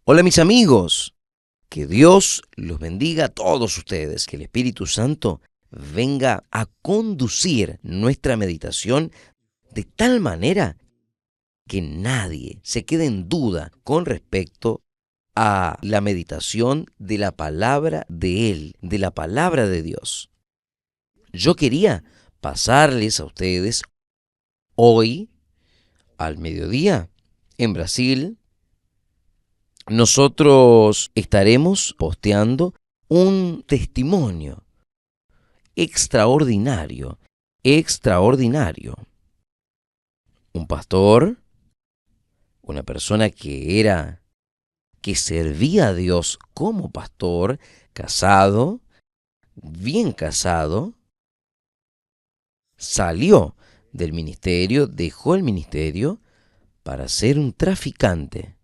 Hola mis amigos, que Dios los bendiga a todos ustedes, que el Espíritu Santo venga a conducir nuestra meditación de tal manera que nadie se quede en duda con respecto a la meditación de la palabra de Él, de la palabra de Dios. Yo quería pasarles a ustedes hoy, al mediodía, en Brasil. Nosotros estaremos posteando un testimonio extraordinario, extraordinario. Un pastor, una persona que servía a Dios como pastor, casado, bien casado, salió del ministerio, dejó el ministerio para ser un traficante.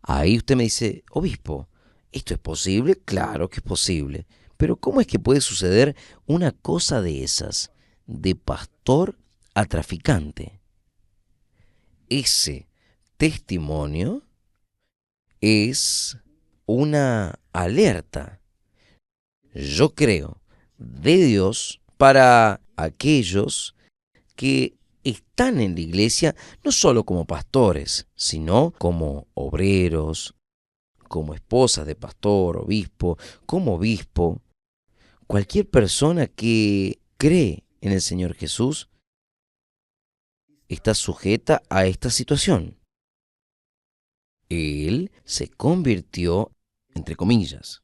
Ahí usted me dice, obispo, ¿esto es posible? Claro que es posible. Pero ¿cómo es que puede suceder una cosa de esas, de pastor a traficante? Ese testimonio es una alerta, yo creo, de Dios para aquellos que están en la iglesia no solo como pastores, sino como obreros, como esposas de pastor, obispo, como obispo, cualquier persona que cree en el Señor Jesús está sujeta a esta situación. Él se convirtió, entre comillas,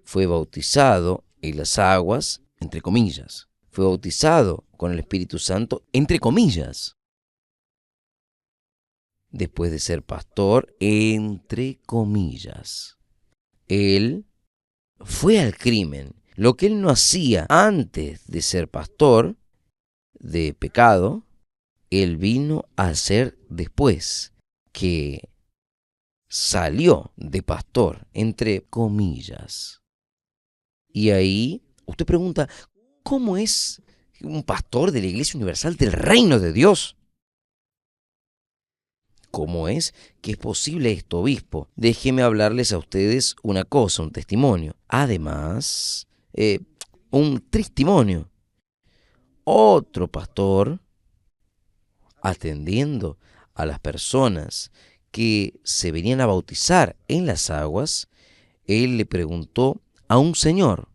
fue bautizado en las aguas, entre comillas, fue bautizado con el Espíritu Santo, entre comillas, después de ser pastor, entre comillas. Él fue al crimen. Lo que él no hacía antes de ser pastor de pecado, él vino a hacer después que salió de pastor, entre comillas. Y ahí usted pregunta, ¿cómo es un pastor de la Iglesia Universal del Reino de Dios? ¿Cómo es que es posible esto, obispo? Déjeme hablarles a ustedes una cosa, un testimonio. Además, un testimonio. Otro pastor, atendiendo a las personas que se venían a bautizar en las aguas, él le preguntó a un señor,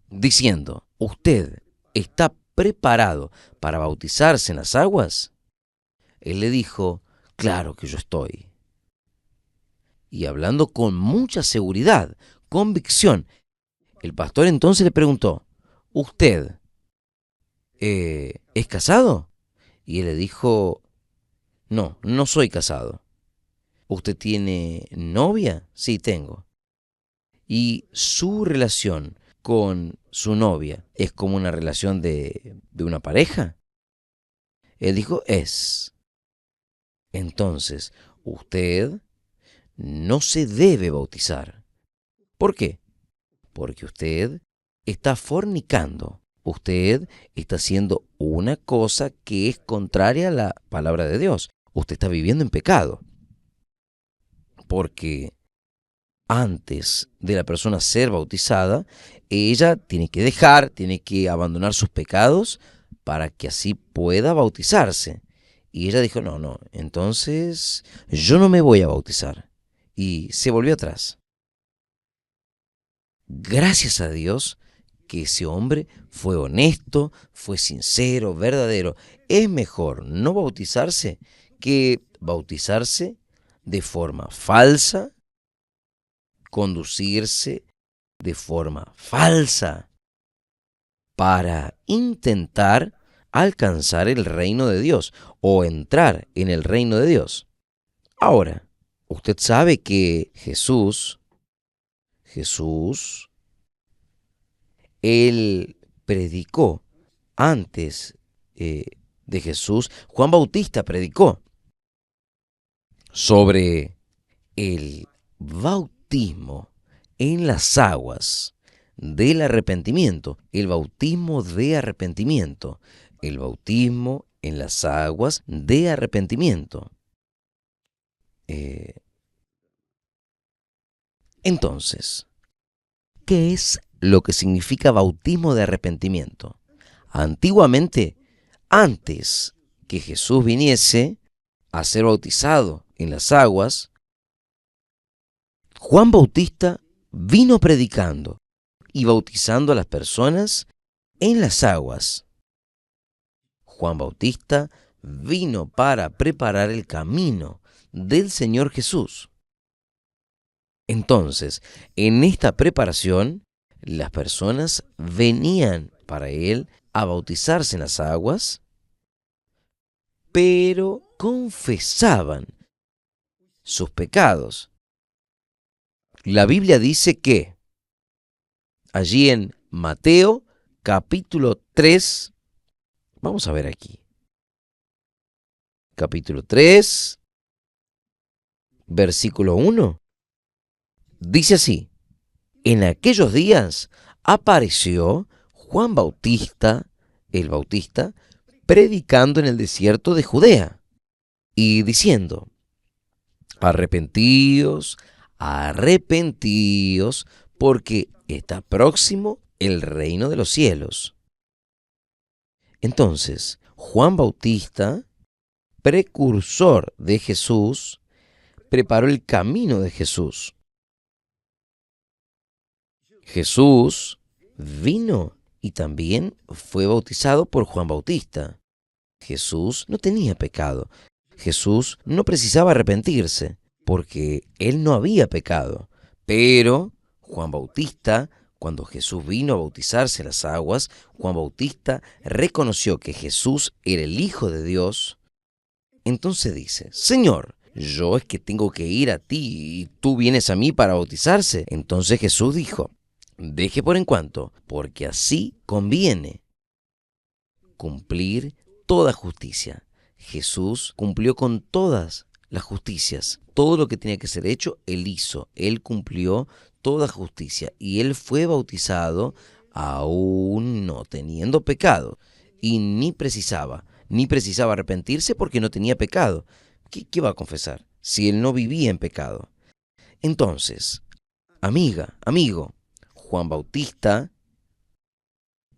diciendo, ¿usted está preparado para bautizarse en las aguas? Él le dijo, claro que yo estoy. Y hablando con mucha seguridad, convicción, el pastor entonces le preguntó, ¿usted es casado? Y él le dijo, no, no soy casado. ¿Usted tiene novia? Sí, tengo. ¿Y su relación con su novia es como una relación de una pareja? Él dijo, es. Entonces, usted no se debe bautizar. ¿Por qué? Porque usted está fornicando. Usted está haciendo una cosa que es contraria a la palabra de Dios. Usted está viviendo en pecado. Porque antes de la persona ser bautizada, ella tiene que abandonar sus pecados para que así pueda bautizarse. Y ella dijo, no, no, entonces yo no me voy a bautizar. Y se volvió atrás. Gracias a Dios que ese hombre fue honesto, fue sincero, verdadero. Es mejor no bautizarse que bautizarse de forma falsa, conducirse de forma falsa para intentar alcanzar el reino de Dios o entrar en el reino de Dios. Ahora, usted sabe que Jesús, él predicó antes de Jesús, Juan Bautista predicó sobre el bautismo en las aguas del arrepentimiento, el bautismo de arrepentimiento, el bautismo en las aguas de arrepentimiento. Entonces, ¿qué es lo que significa bautismo de arrepentimiento? Antiguamente, antes que Jesús viniese a ser bautizado en las aguas, Juan Bautista vino predicando y bautizando a las personas en las aguas. Juan Bautista vino para preparar el camino del Señor Jesús. Entonces, en esta preparación, las personas venían para él a bautizarse en las aguas, pero confesaban sus pecados. La Biblia dice que allí en Mateo capítulo 3, vamos a ver aquí, capítulo 3, versículo 1, dice así: en aquellos días apareció Juan Bautista, el Bautista, predicando en el desierto de Judea y diciendo: arrepentíos, arrepentíos, porque está próximo el reino de los cielos. Entonces, Juan Bautista, precursor de Jesús, preparó el camino de Jesús. Jesús vino y también fue bautizado por Juan Bautista. Jesús no tenía pecado. Jesús no precisaba arrepentirse porque él no había pecado. Pero Juan Bautista, cuando Jesús vino a bautizarse en las aguas, Juan Bautista reconoció que Jesús era el Hijo de Dios. Entonces dice: Señor, yo es que tengo que ir a ti y tú vienes a mí para bautizarse. Entonces Jesús dijo: deje por en cuanto, porque así conviene cumplir toda justicia. Jesús cumplió con todas las justicias. Todo lo que tenía que ser hecho, Él hizo. Él cumplió toda justicia. Y Él fue bautizado aún no teniendo pecado. Y ni precisaba arrepentirse porque no tenía pecado. ¿Qué va a confesar si Él no vivía en pecado? Entonces, amiga, amigo, Juan Bautista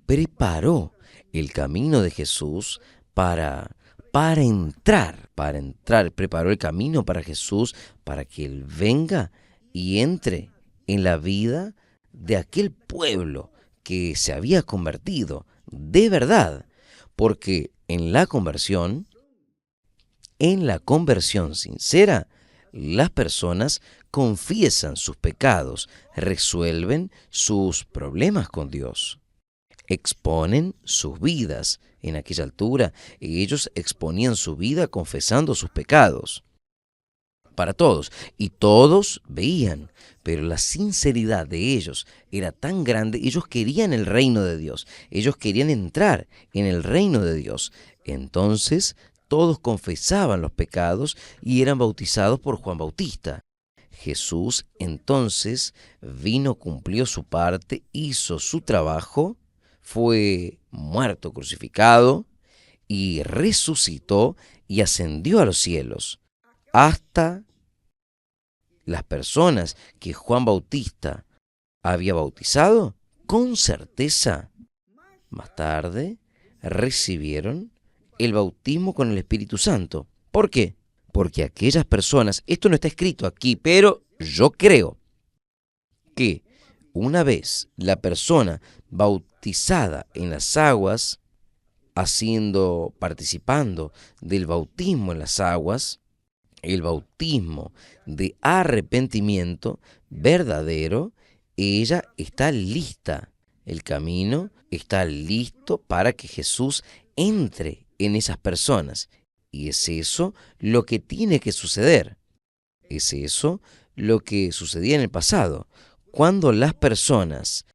preparó el camino de Jesús para entrar, preparó el camino para Jesús, para que Él venga y entre en la vida de aquel pueblo que se había convertido de verdad, porque en la conversión sincera, las personas confiesan sus pecados, resuelven sus problemas con Dios, exponen sus vidas. En aquella altura, ellos exponían su vida confesando sus pecados para todos, y todos veían, pero la sinceridad de ellos era tan grande. Ellos querían el reino de Dios, ellos querían entrar en el reino de Dios. Entonces, todos confesaban los pecados y eran bautizados por Juan Bautista. Jesús entonces vino, cumplió su parte, hizo su trabajo, fue muerto, crucificado, y resucitó y ascendió a los cielos. Hasta las personas que Juan Bautista había bautizado, con certeza, más tarde recibieron el bautismo con el Espíritu Santo. ¿Por qué? Porque aquellas personas, esto no está escrito aquí, pero yo creo que una vez la persona bautizada en las aguas, participando del bautismo en las aguas, el bautismo de arrepentimiento verdadero, ella está lista. El camino está listo para que Jesús entre en esas personas. Y es eso lo que tiene que suceder. Es eso lo que sucedía en el pasado. Cuando las personas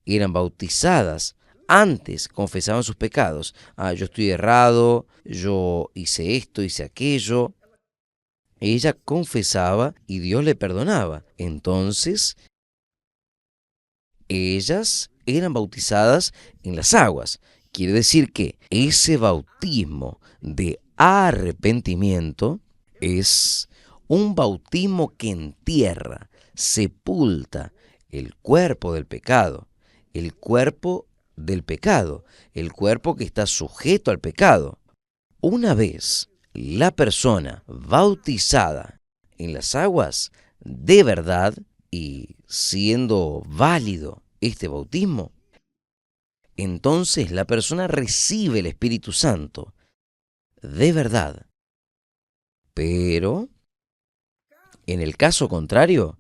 eran bautizadas, antes confesaban sus pecados. Yo estoy errado, yo hice esto, hice aquello. Ella confesaba y Dios le perdonaba. Entonces, ellas eran bautizadas en las aguas. Quiere decir que ese bautismo de arrepentimiento es un bautismo que entierra, sepulta el cuerpo del pecado, el cuerpo del pecado, el cuerpo que está sujeto al pecado. Una vez la persona bautizada en las aguas de verdad y siendo válido este bautismo, entonces la persona recibe el Espíritu Santo de verdad. Pero, en el caso contrario,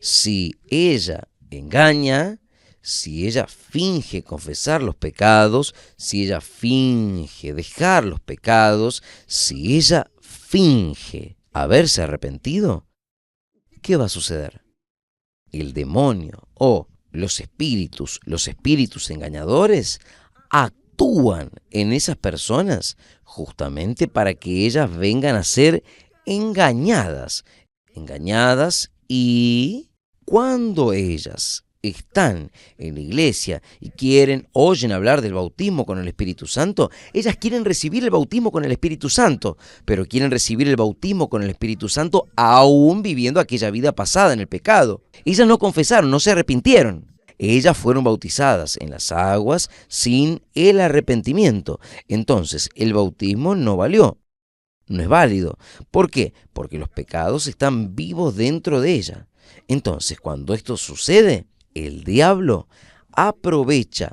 si ella engaña, si ella finge confesar los pecados, si ella finge dejar los pecados, si ella finge haberse arrepentido, ¿qué va a suceder? El demonio o los espíritus engañadores, actúan en esas personas justamente para que ellas vengan a ser engañadas, y cuando ellas están en la iglesia y oyen hablar del bautismo con el Espíritu Santo, ellas quieren recibir el bautismo con el Espíritu Santo, pero quieren recibir el bautismo con el Espíritu Santo aún viviendo aquella vida pasada en el pecado. Ellas no confesaron, no se arrepintieron. Ellas fueron bautizadas en las aguas sin el arrepentimiento. Entonces, el bautismo no valió, no es válido. ¿Por qué? Porque los pecados están vivos dentro de ella. Entonces, cuando esto sucede, el diablo aprovecha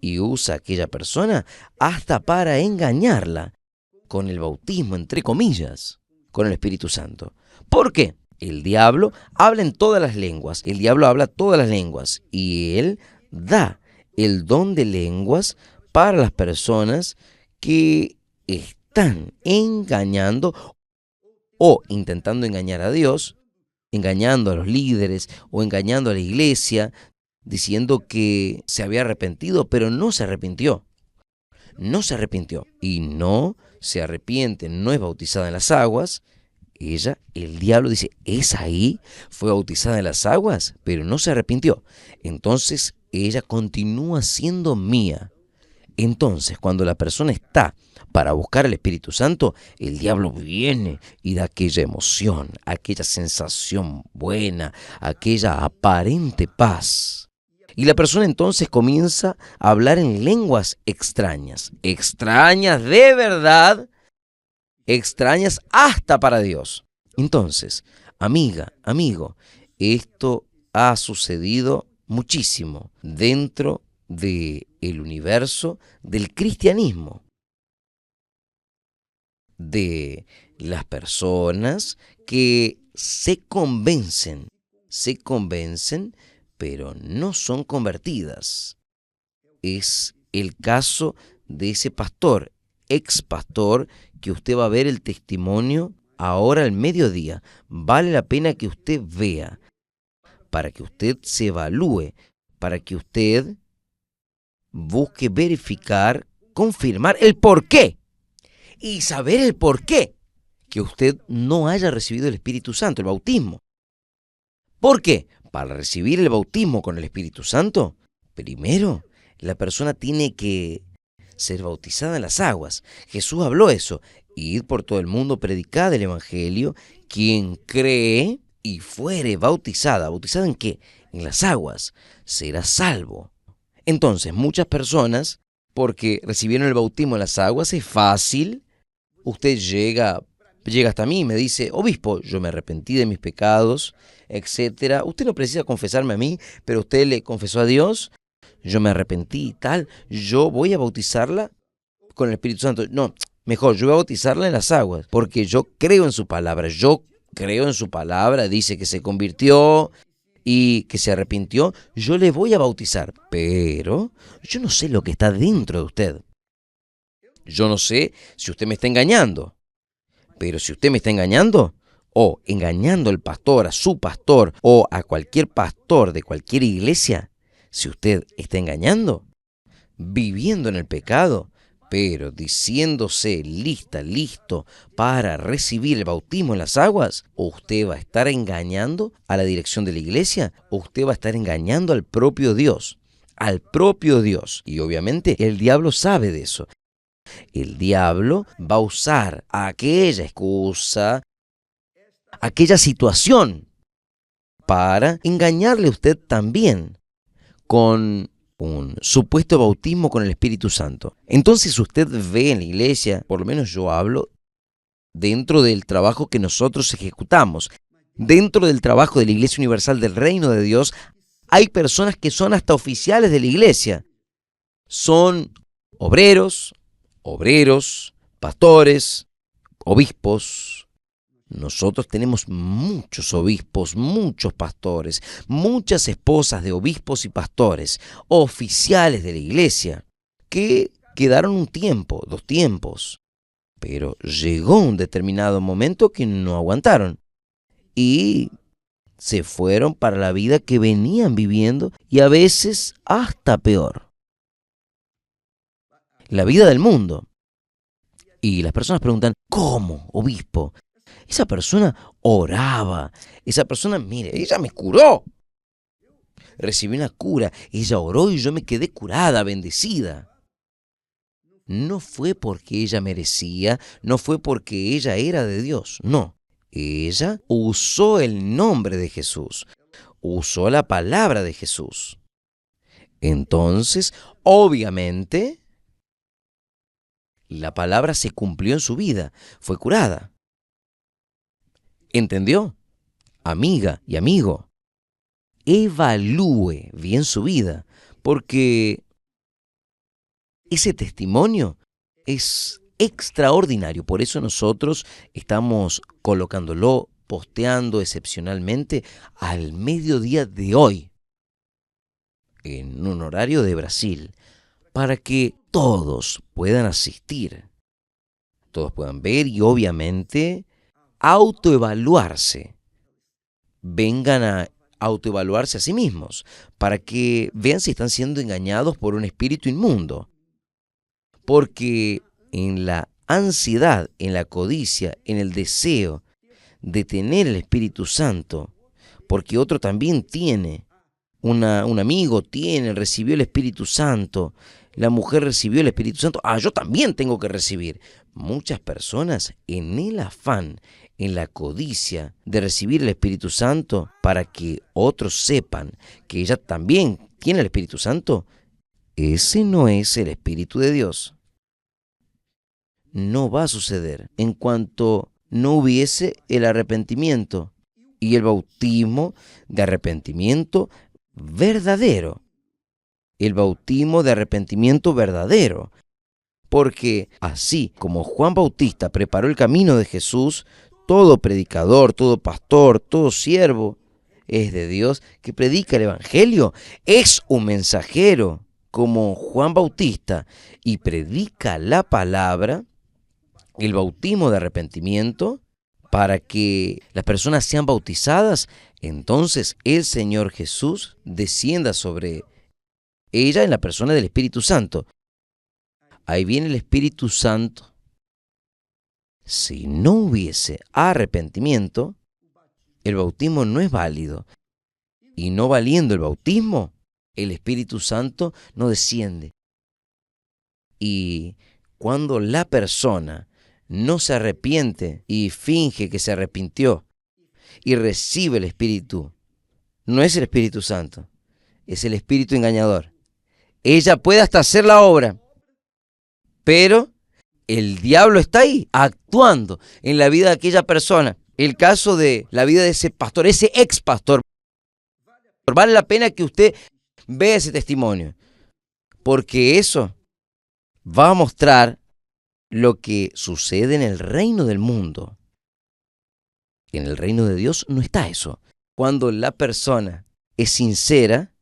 y usa a aquella persona hasta para engañarla con el bautismo, entre comillas, con el Espíritu Santo. ¿Por qué? El diablo habla en todas las lenguas, el diablo habla todas las lenguas y él da el don de lenguas para las personas que están engañando o intentando engañar a Dios, engañando a los líderes o engañando a la iglesia, diciendo que se había arrepentido, pero no se arrepintió. No se arrepintió y no se arrepiente, no es bautizada en las aguas. Ella, el diablo dice, es ahí, fue bautizada en las aguas, pero no se arrepintió. Entonces ella continúa siendo mía. Entonces, cuando la persona está para buscar el Espíritu Santo, el diablo viene y da aquella emoción, aquella sensación buena, aquella aparente paz. Y la persona entonces comienza a hablar en lenguas extrañas, extrañas de verdad, extrañas hasta para Dios. Entonces, amiga, amigo, esto ha sucedido muchísimo dentro del universo del cristianismo, de las personas que se convencen, pero no son convertidas. Es el caso de ese pastor, ex pastor, que usted va a ver el testimonio ahora al mediodía. Vale la pena que usted vea, para que usted se evalúe, para que usted busque verificar, confirmar el por qué y saber el por qué que usted no haya recibido el Espíritu Santo, el bautismo. ¿Por qué? Para recibir el bautismo con el Espíritu Santo, primero la persona tiene que ser bautizada en las aguas. Jesús habló eso, id por todo el mundo, predicad el Evangelio, quien cree y fuere bautizada. ¿Bautizada en qué? En las aguas, será salvo. Entonces, muchas personas, porque recibieron el bautismo en las aguas, es fácil. Usted llega hasta mí y me dice, obispo, yo me arrepentí de mis pecados, etcétera. Usted no precisa confesarme a mí, pero usted le confesó a Dios, yo me arrepentí y tal, yo voy a bautizarla con el Espíritu Santo. No, mejor, yo voy a bautizarla en las aguas, porque yo creo en su palabra, dice que se convirtió y que se arrepintió, yo le voy a bautizar, pero yo no sé lo que está dentro de usted. Yo no sé si usted me está engañando, pero si usted me está engañando, o engañando al pastor, a su pastor, o a cualquier pastor de cualquier iglesia, si usted está engañando, viviendo en el pecado, pero diciéndose listo para recibir el bautismo en las aguas, o usted va a estar engañando a la dirección de la iglesia, o usted va a estar engañando al propio Dios. Y obviamente el diablo sabe de eso. El diablo va a usar aquella excusa, aquella situación para engañarle a usted también con un supuesto bautismo con el Espíritu Santo. Entonces usted ve en la iglesia, por lo menos yo hablo, dentro del trabajo que nosotros ejecutamos, dentro del trabajo de la Iglesia Universal del Reino de Dios, hay personas que son hasta oficiales de la iglesia. Son obreros, pastores, obispos. Nosotros tenemos muchos obispos, muchos pastores, muchas esposas de obispos y pastores, oficiales de la iglesia, que quedaron un tiempo, 2 tiempos, pero llegó un determinado momento que no aguantaron y se fueron para la vida que venían viviendo y a veces hasta peor, la vida del mundo. Y las personas preguntan, ¿cómo, obispo? Esa persona oraba, esa persona, mire, ella me curó. Recibí una cura, ella oró y yo me quedé curada, bendecida. No fue porque ella merecía, no fue porque ella era de Dios, no. Ella usó el nombre de Jesús, usó la palabra de Jesús. Entonces, obviamente, la palabra se cumplió en su vida, fue curada. ¿Entendió? Amiga y amigo, evalúe bien su vida, porque ese testimonio es extraordinario. Por eso nosotros estamos colocándolo, posteando excepcionalmente al mediodía de hoy, en un horario de Brasil, para que todos puedan asistir, todos puedan ver y obviamente autoevaluarse. Vengan a autoevaluarse a sí mismos, para que vean si están siendo engañados por un espíritu inmundo. Porque en la ansiedad, en la codicia, en el deseo de tener el Espíritu Santo, porque otro también tiene, un amigo tiene, recibió el Espíritu Santo, la mujer recibió el Espíritu Santo, yo también tengo que recibir. Muchas personas en el afán, en la codicia de recibir el Espíritu Santo para que otros sepan que ella también tiene el Espíritu Santo, ese no es el Espíritu de Dios. No va a suceder en cuanto no hubiese el arrepentimiento y el bautismo de arrepentimiento verdadero. El bautismo de arrepentimiento verdadero. Porque así como Juan Bautista preparó el camino de Jesús, todo predicador, todo pastor, todo siervo es de Dios que predica el Evangelio. Es un mensajero como Juan Bautista y predica la palabra, el bautismo de arrepentimiento, para que las personas sean bautizadas. Entonces el Señor Jesús descienda sobre ella en la persona del Espíritu Santo. Ahí viene el Espíritu Santo. Si no hubiese arrepentimiento, el bautismo no es válido. Y no valiendo el bautismo, el Espíritu Santo no desciende. Y cuando la persona no se arrepiente y finge que se arrepintió y recibe el Espíritu, no es el Espíritu Santo, es el espíritu engañador. Ella puede hasta hacer la obra, pero el diablo está ahí, actuando en la vida de aquella persona. El caso de la vida de ese pastor, ese ex pastor, vale la pena que usted vea ese testimonio, porque eso va a mostrar lo que sucede en el reino del mundo. En el reino de Dios no está eso. Cuando la persona es sincera,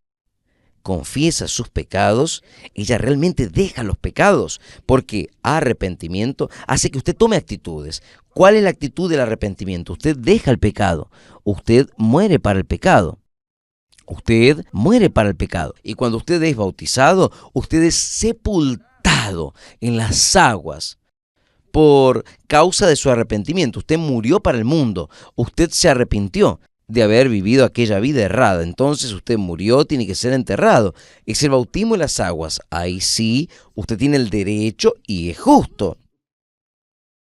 confiesa sus pecados, ella realmente deja los pecados, porque arrepentimiento hace que usted tome actitudes. ¿Cuál es la actitud del arrepentimiento? Usted deja el pecado, usted muere para el pecado. Usted muere para el pecado. Y cuando usted es bautizado, usted es sepultado en las aguas por causa de su arrepentimiento. Usted murió para el mundo. Usted se arrepintió de haber vivido aquella vida errada. Entonces usted murió, tiene que ser enterrado. Es el bautismo en las aguas. Ahí sí, usted tiene el derecho y es justo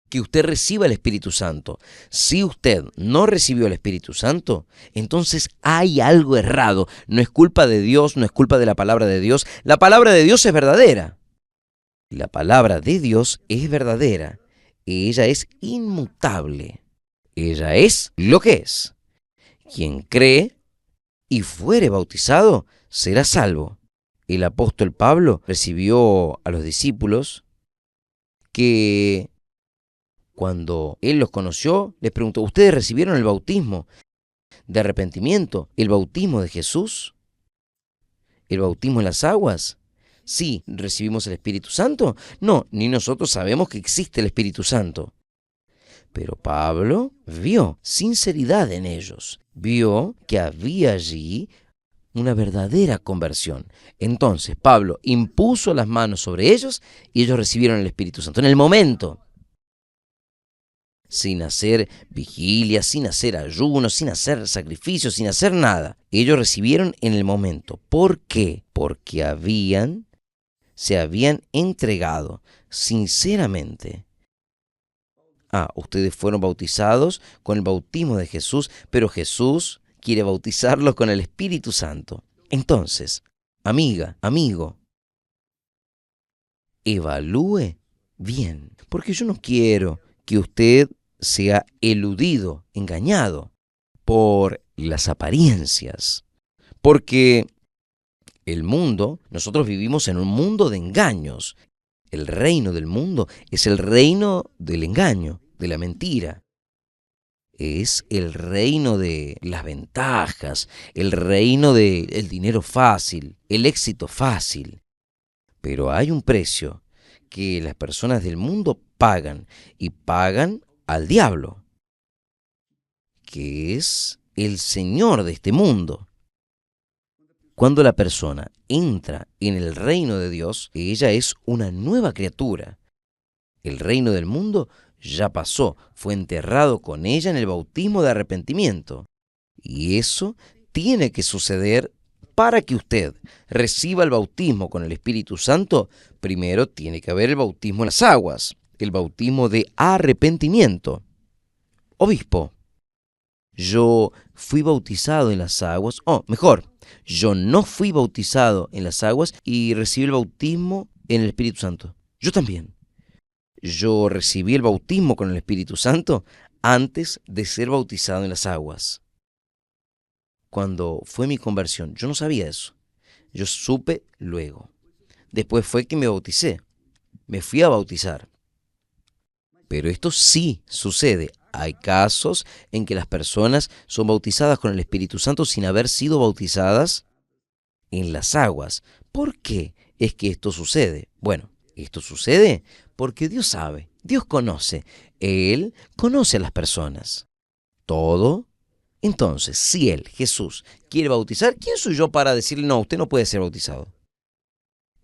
que usted reciba el Espíritu Santo. Si usted no recibió el Espíritu Santo, entonces hay algo errado. No es culpa de Dios, no es culpa de la palabra de Dios. La palabra de Dios es verdadera. La palabra de Dios es verdadera. Ella es inmutable. Ella es lo que es. Quien cree y fuere bautizado será salvo. El apóstol Pablo recibió a los discípulos que cuando él los conoció, les preguntó: ¿ustedes recibieron el bautismo de arrepentimiento, el bautismo de Jesús, el bautismo en las aguas? Sí. ¿Recibimos el Espíritu Santo? No, ni nosotros sabemos que existe el Espíritu Santo. Pero Pablo vio sinceridad en ellos, vio que había allí una verdadera conversión. Entonces Pablo impuso las manos sobre ellos y ellos recibieron el Espíritu Santo en el momento, sin hacer vigilia, sin hacer ayunos, sin hacer sacrificios, sin hacer nada. Ellos recibieron en el momento. ¿Por qué? Porque se habían entregado sinceramente. Ustedes fueron bautizados con el bautismo de Jesús, pero Jesús quiere bautizarlos con el Espíritu Santo. Entonces, amiga, amigo, evalúe bien, porque yo no quiero que usted sea eludido, engañado por las apariencias, porque nosotros vivimos en un mundo de engaños. El reino del mundo es el reino del engaño, de la mentira. Es el reino de las ventajas, el reino del dinero fácil, el éxito fácil. Pero hay un precio que las personas del mundo pagan, y pagan al diablo, que es el señor de este mundo. Cuando la persona entra en el reino de Dios, ella es una nueva criatura. El reino del mundo ya pasó, fue enterrado con ella en el bautismo de arrepentimiento. Y eso tiene que suceder para que usted reciba el bautismo con el Espíritu Santo. Primero tiene que haber el bautismo en las aguas, el bautismo de arrepentimiento. Obispo, yo fui bautizado en las aguas, yo no fui bautizado en las aguas y recibí el bautismo en el Espíritu Santo. Yo también. Yo recibí el bautismo con el Espíritu Santo antes de ser bautizado en las aguas. Cuando fue mi conversión, yo no sabía eso. Yo supe luego. Después fue que me bauticé. Me fui a bautizar. Pero esto sí sucede. Hay casos en que las personas son bautizadas con el Espíritu Santo sin haber sido bautizadas en las aguas. ¿Por qué es que esto sucede? Bueno, esto sucede porque Dios sabe, Dios conoce. Él conoce a las personas. Todo. Entonces, si Él, Jesús, quiere bautizar, ¿quién soy yo para decirle: no, usted no puede ser bautizado?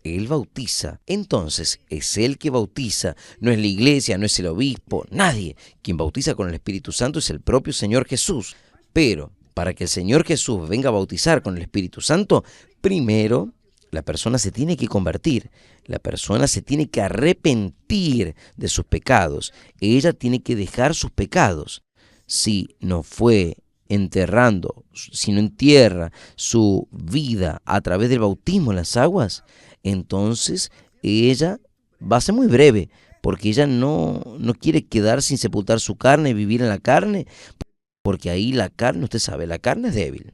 Él bautiza. Entonces, es Él que bautiza. No es la iglesia, no es el obispo, nadie. Quien bautiza con el Espíritu Santo es el propio Señor Jesús. Pero para que el Señor Jesús venga a bautizar con el Espíritu Santo, primero la persona se tiene que convertir. La persona se tiene que arrepentir de sus pecados. Ella tiene que dejar sus pecados. Si no fue enterrando, si no entierra su vida a través del bautismo en las aguas, entonces ella va a ser muy breve, porque ella no quiere quedar sin sepultar su carne y vivir en la carne, porque ahí la carne, usted sabe, la carne es débil.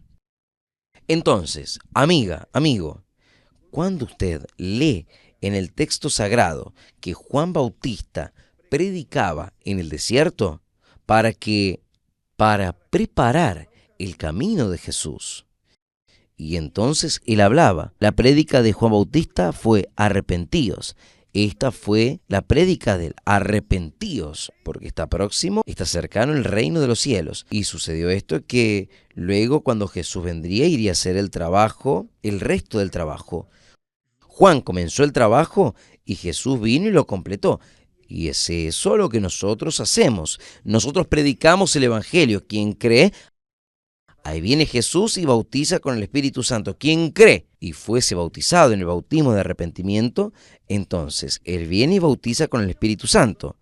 Entonces, amiga, amigo, cuando usted lee en el texto sagrado que Juan Bautista predicaba en el desierto para preparar el camino de Jesús, y entonces él hablaba, la prédica de Juan Bautista fue: arrepentíos. Esta fue la prédica del arrepentíos, porque está próximo, está cercano el reino de los cielos. Y sucedió esto, que luego, cuando Jesús vendría, iría a hacer el trabajo, el resto del trabajo. Juan comenzó el trabajo y Jesús vino y lo completó. Y es eso lo que nosotros hacemos. Nosotros predicamos el Evangelio. Quien cree, ahí viene Jesús y bautiza con el Espíritu Santo. Quien cree y fuese bautizado en el bautismo de arrepentimiento, entonces Él viene y bautiza con el Espíritu Santo.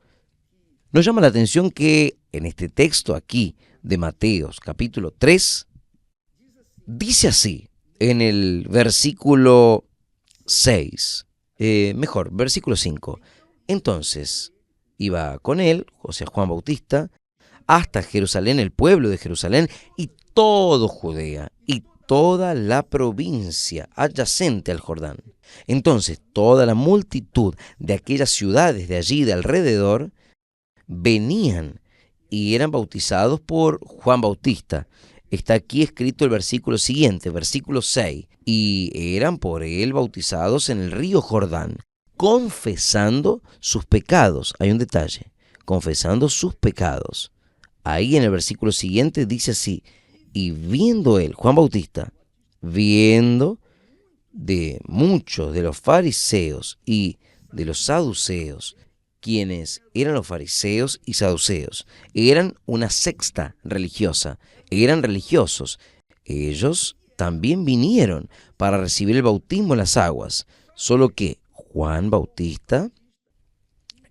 Nos llama la atención que en este texto aquí de Mateos capítulo 3, dice así, en el versículo 6, versículo 5. Entonces iba con él, o sea, Juan Bautista, hasta Jerusalén, el pueblo de Jerusalén, y todo Judea, y toda la provincia adyacente al Jordán. Entonces toda la multitud de aquellas ciudades de allí de alrededor venían y eran bautizados por Juan Bautista. Está aquí escrito el versículo siguiente, versículo 6, y eran por él bautizados en el río Jordán, confesando sus pecados. Hay un detalle, confesando sus pecados. Ahí en el versículo siguiente dice así, y viendo él, Juan Bautista, viendo de muchos de los fariseos y de los saduceos, quienes eran los fariseos y saduceos, eran una secta religiosa, eran religiosos. Ellos también vinieron para recibir el bautismo en las aguas, solo que Juan Bautista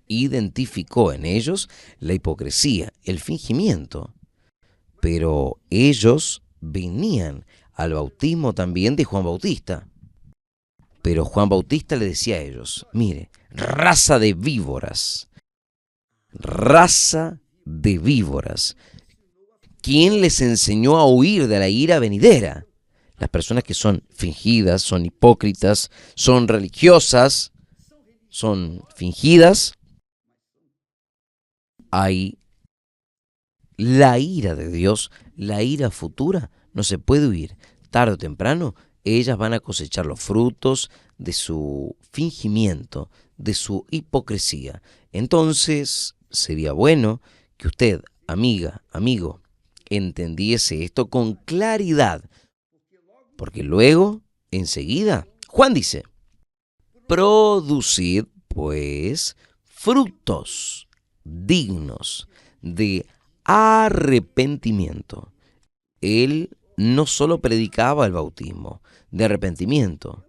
identificó en ellos la hipocresía, el fingimiento, pero ellos venían al bautismo también de Juan Bautista. Pero Juan Bautista le decía a ellos, mire, raza de víboras, ¿quién les enseñó a huir de la ira venidera? Las personas que son fingidas, son hipócritas, son religiosas, son fingidas, hay la ira de Dios, la ira futura, no se puede huir. Tarde o temprano, ellas van a cosechar los frutos de su fingimiento, de su hipocresía. Entonces, sería bueno que usted, amiga, amigo, entendiese esto con claridad, porque luego, enseguida, Juan dice, producid, pues, frutos dignos de arrepentimiento. Él no solo predicaba el bautismo de arrepentimiento,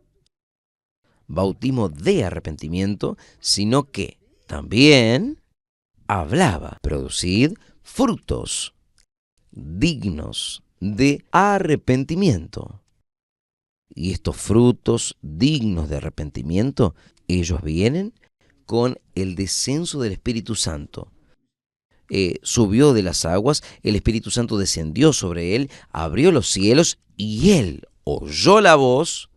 bautismo de arrepentimiento, sino que también hablaba, producid frutos dignos de arrepentimiento. Y estos frutos dignos de arrepentimiento, ellos vienen con el descenso del Espíritu Santo. Subió de las aguas, el Espíritu Santo descendió sobre él, abrió los cielos y él oyó la voz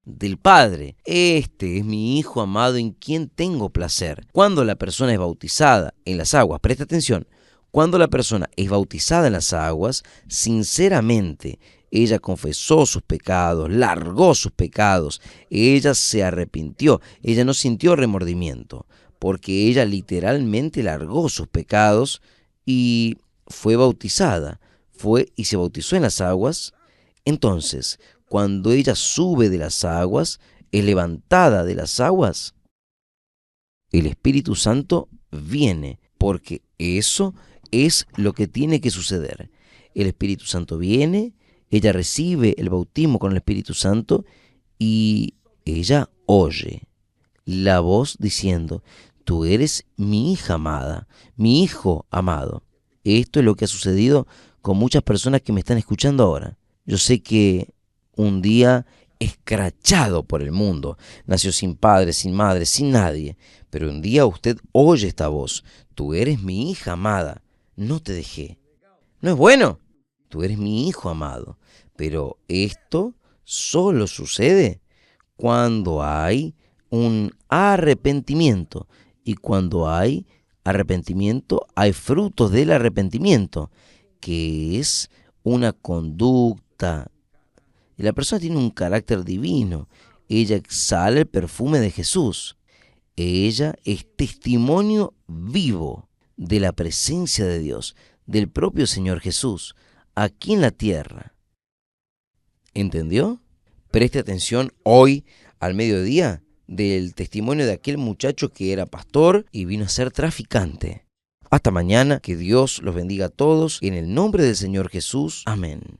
del Padre. Este es mi Hijo amado en quien tengo placer. Cuando la persona es bautizada en las aguas, presta atención, cuando la persona es bautizada en las aguas, sinceramente, ella confesó sus pecados, largó sus pecados, ella se arrepintió, ella no sintió remordimiento, porque ella literalmente largó sus pecados y fue bautizada, fue y se bautizó en las aguas. Entonces, cuando ella sube de las aguas, es levantada de las aguas, el Espíritu Santo viene, porque eso es lo que tiene que suceder. El Espíritu Santo viene, ella recibe el bautismo con el Espíritu Santo y ella oye la voz diciendo, tú eres mi hija amada, mi hijo amado. Esto es lo que ha sucedido con muchas personas que me están escuchando ahora. Yo sé que un día escrachado por el mundo, nació sin padre, sin madre, sin nadie, pero un día usted oye esta voz, tú eres mi hija amada, no te dejé. ¿No es bueno? Tú eres mi hijo amado, pero esto solo sucede cuando hay un arrepentimiento, y cuando hay arrepentimiento hay frutos del arrepentimiento, que es una conducta. Y la persona tiene un carácter divino, ella exhala el perfume de Jesús, ella es testimonio vivo de la presencia de Dios, del propio Señor Jesús, aquí en la tierra. ¿Entendió? Preste atención hoy al mediodía del testimonio de aquel muchacho que era pastor y vino a ser traficante. Hasta mañana, que Dios los bendiga a todos, en el nombre del Señor Jesús. Amén.